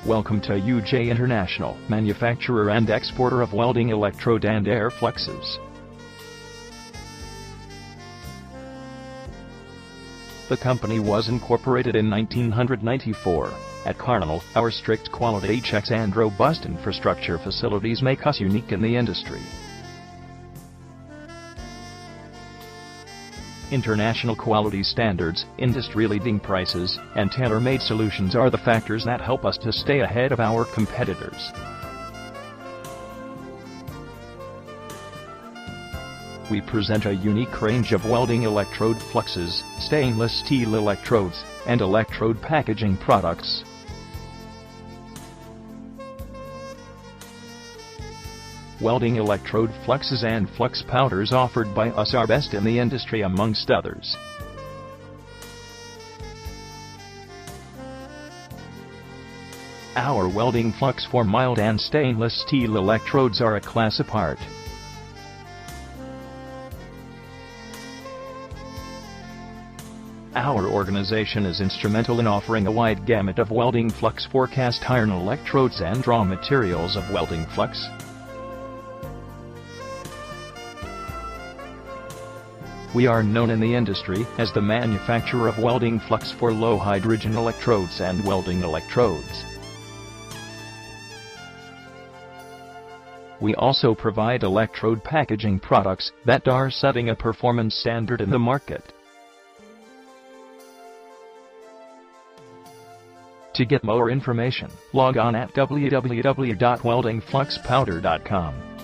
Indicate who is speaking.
Speaker 1: Welcome to UJ International, manufacturer and exporter of welding electrode and air fluxes. The company was incorporated in 1994. At Karnal, our strict quality checks and robust infrastructure facilities make us unique in the industry. International quality standards, industry-leading prices, and tailor-made solutions are the factors that help us to stay ahead of our competitors. We present a unique range of welding electrode fluxes, stainless steel electrodes, and electrode packaging products. Welding electrode fluxes and flux powders offered by us are best in the industry amongst others. Our welding flux for mild and stainless steel electrodes are a class apart. Our organization is instrumental in offering a wide gamut of welding flux for cast iron electrodes and raw materials of welding flux. We are known in the industry as the manufacturer of welding flux for low hydrogen electrodes and welding electrodes. We also provide electrode packaging products that are setting a performance standard in the market. To get more information, log on at www.weldingfluxpowder.com.